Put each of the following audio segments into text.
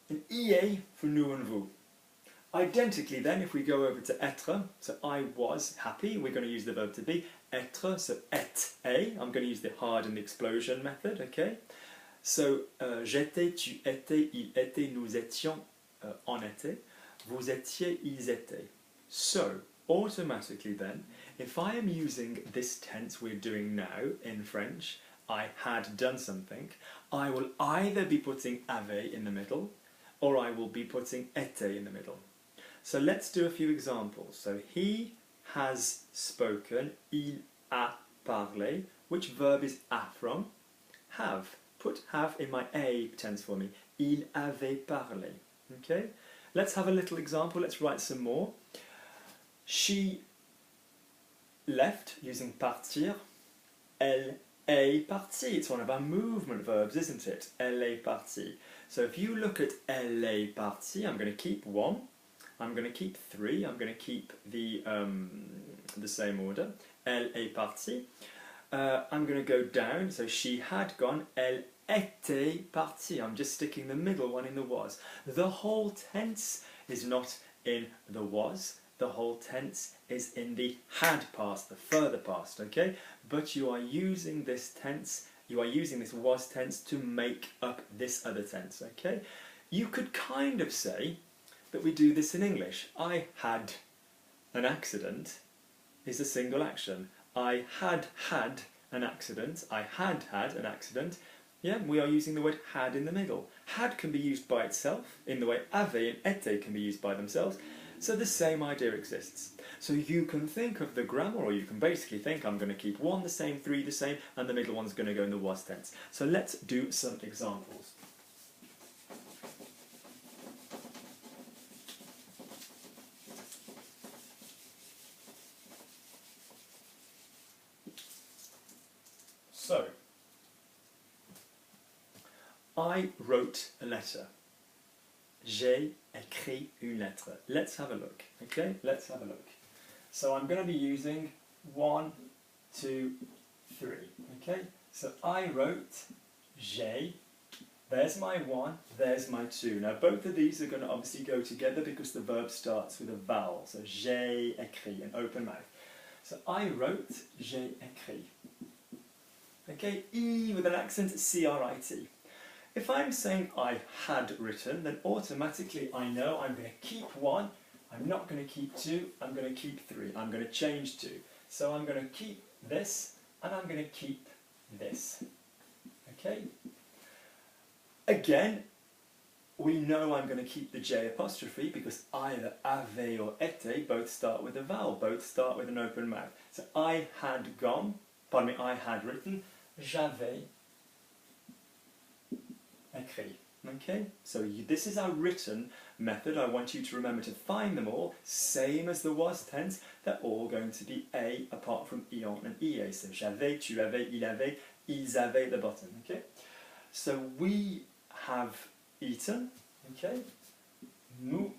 an EA for nous and vous. Identically then, if we go over to être, so I was happy, we're going to use the verb to be. Être, so et, I'm going to use the hard and the explosion method, okay? So, j'étais, tu étais, il était, nous étions, on était, vous étiez, ils étaient. So, automatically then, if I am using this tense we're doing now in French, I had done something, I will either be putting avait in the middle, or I will be putting était in the middle. So let's do a few examples. So he has spoken, il a parlé. Which verb is a from? Have. Put have in my a tense for me. Il avait parlé. Okay? Let's have a little example. Let's write some more. She left using partir. Elle est partie. It's one of our movement verbs, isn't it? Elle est partie. So if you look at elle est partie, I'm going to keep one. I'm going to keep three. I'm going to keep the same order. Elle est partie. I'm going to go down. So she had gone. Elle était partie. I'm just sticking the middle one in the was. The whole tense is not in the was. The whole tense is in the had past, the further past, okay? But you are using this tense, you are using this was tense to make up this other tense, okay? You could kind of say that we do this in English. I had an accident is a single action. I had had an accident. I had had an accident. Yeah, we are using the word had in the middle. Had can be used by itself in the way avait and était can be used by themselves. So the same idea exists. So you can think of the grammar, or you can basically think I'm going to keep one the same, three the same, and the middle one's going to go in the was tense. So let's do some examples. So, I wrote a letter. J'ai écrit une lettre. Let's have a look, okay? Let's have a look. So I'm going to be using 1, 2, 3, okay? So I wrote, j'ai, there's my 1, there's my 2. Now both of these are going to obviously go together because the verb starts with a vowel. So j'ai écrit, an open mouth. So I wrote, j'ai écrit. Okay, E with an accent, C-R-I-T. If I'm saying I had written, then automatically I know I'm going to keep 1, I'm not going to keep 2, I'm going to keep 3, I'm going to change 2. So I'm going to keep this, and I'm going to keep this. Okay? Again, we know I'm going to keep the J apostrophe because either avait or été both start with a vowel, both start with an open mouth. So I had gone, pardon me, I had written, j'avais écrit. Okay, so this is our written method. I want you to remember to find them all, same as the was tense. They're all going to be A apart from ion and ea. So j'avais, tu avais, il avait, ils avaient at the bottom. Okay, so we have eaten. Okay, nous.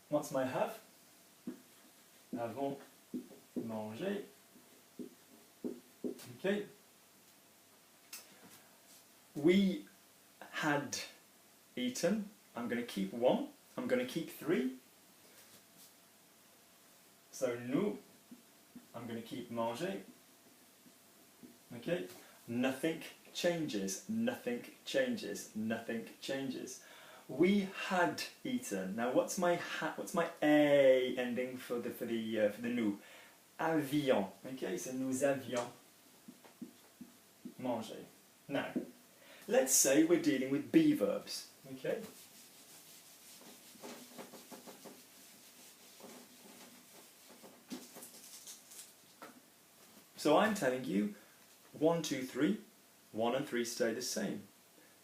What's my have? Avons mangé. Okay. We had eaten. I'm going to keep 1. I'm going to keep 3. So nous, I'm going to keep manger. Okay. Nothing changes. Nothing changes. Nothing changes. We had eaten. Now, what's my a ending for the nous? Avions. Okay. So nous avions mangé. Now, let's say we're dealing with be verbs, okay? So I'm telling you, 1, 2, 3, 1 and 3 stay the same.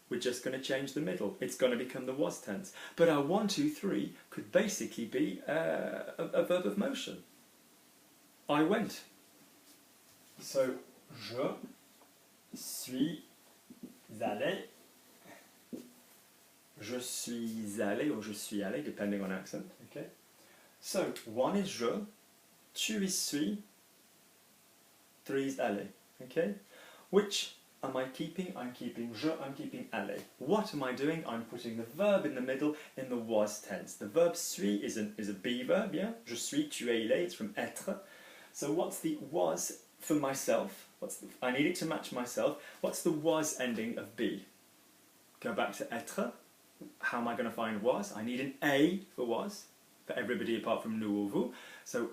We're just going to change the middle. It's going to become the was tense. But our 1, 2, 3 could basically be a verb of motion. I went. So, je suis allé. Je suis allé or je suis allé, depending on accent. Okay. So 1 is je, 2 is suis, 3 is allé. Okay. Which am I keeping? I'm keeping je, I'm keeping aller. What am I doing? I'm putting the verb in the middle in the was tense. The verb suis is a be verb, yeah? Je suis, tu es, il est, it's from être. So what's the was for myself? I need it to match myself. What's the was ending of be? Go back to être. How am I going to find was? I need an a for was, for everybody apart from nous or vous. So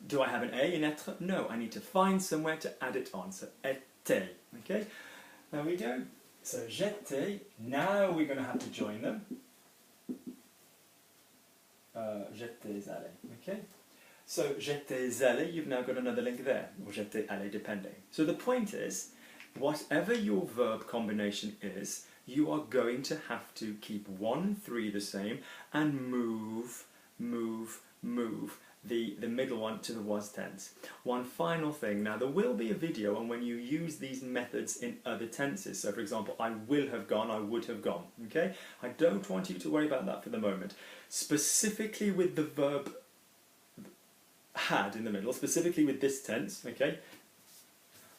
do I have an a in être? No, I need to find somewhere to add it on. So était. Okay, there we go. So j'étais. Now we're going to have to join them. J'étais allé. Okay. So j'étais allé. You've now got another link there, or j'étais allé, depending. So the point is, whatever your verb combination is, you are going to have to keep 1, 3 the same and move the middle one to the was tense. One final thing, now there will be a video on when you use these methods in other tenses. So for example, I will have gone, I would have gone, okay? I don't want you to worry about that for the moment. Specifically with the verb had in the middle, specifically with this tense, okay?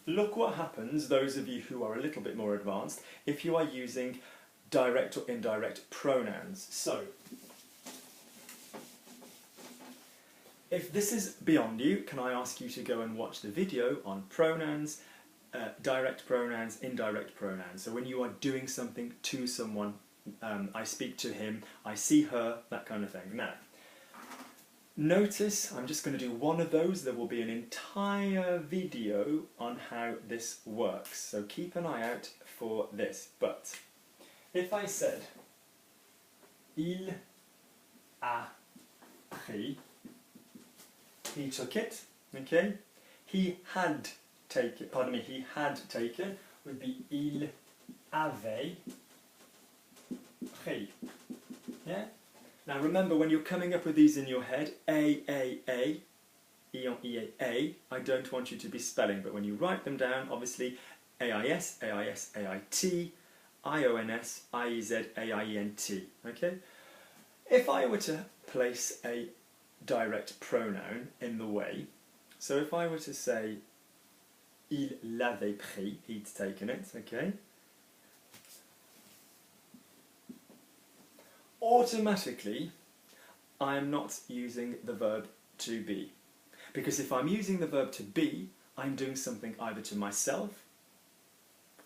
Look what happens, those of you who are a little bit more advanced, if you are using direct or indirect pronouns. So, if this is beyond you, can I ask you to go and watch the video on pronouns, direct pronouns, indirect pronouns. So when you are doing something to someone, I speak to him, I see her, that kind of thing. Now, notice, I'm just going to do one of those. There will be an entire video on how this works. So keep an eye out for this. But if I said, il a pris, he took it, okay? He had taken, pardon me, he had taken would be il avait pris. Yeah? Now remember, when you're coming up with these in your head, I don't want you to be spelling, but when you write them down, obviously, AIS, AIS, AIT, IONS, IEZ, AIENT, okay? If I were to place a direct pronoun in the way, so if I were to say, il l'avait pris, he'd taken it, okay? Automatically, I am not using the verb to be. Because if I'm using the verb to be, I'm doing something either to myself,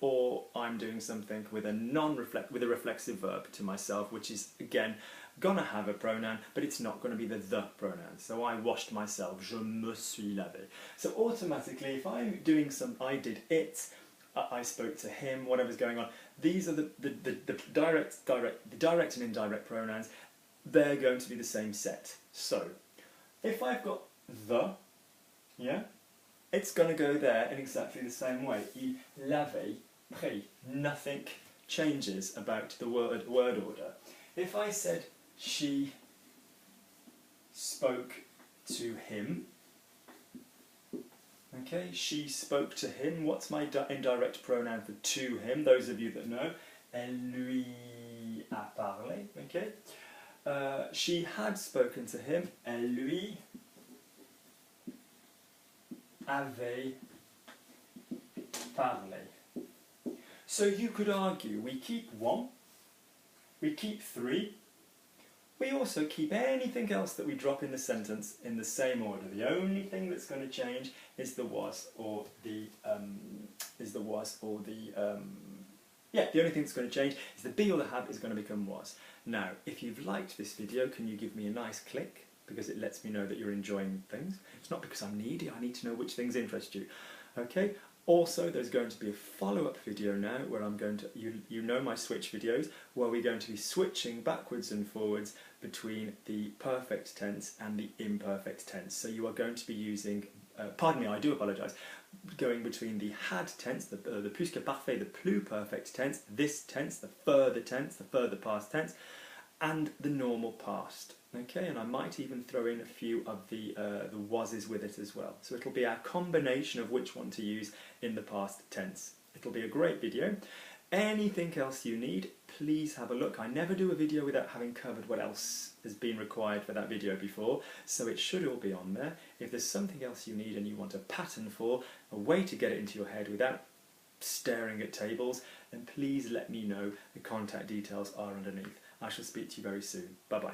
or I'm doing something with a reflexive verb to myself, which is, again, gonna have a pronoun, but it's not gonna be the pronoun. So I washed myself, je me suis lavé. So automatically, if I'm doing I did it, I spoke to him, whatever's going on, these are the direct and indirect pronouns. They're going to be the same set. So, if I've got the, yeah, it's going to go there in exactly the same way. Il l'avait pris. Nothing changes about the word order. If I said she spoke to him, okay, she spoke to him. What's my indirect pronoun for to him? Those of you that know, elle lui a parlé, okay? She had spoken to him, elle lui avait parlé. So you could argue we keep 1, we keep 3, we also keep anything else that we drop in the sentence in the same order. The only thing that's going to change is the was or the the only thing that's going to change is the be or the have is going to become was. Now, if you've liked this video, can you give me a nice click? Because it lets me know that you're enjoying things. It's not because I'm needy, I need to know which things interest you. Okay? Also, there's going to be a follow-up video now where I'm going to, you know my switch videos, where we're going to be switching backwards and forwards between the perfect tense and the imperfect tense. So you are going to be using, pardon me, I do apologise, going between the had tense, the plus-que-parfait, the pluperfect tense, this tense, the further past tense, and the normal past. Okay, and I might even throw in a few of the wases with it as well. So it'll be our combination of which one to use in the past tense. It'll be a great video. Anything else you need, please have a look. I never do a video without having covered what else has been required for that video before, so it should all be on there. If there's something else you need and you want a pattern for, a way to get it into your head without staring at tables, then please let me know. The contact details are underneath. I shall speak to you very soon. Bye bye.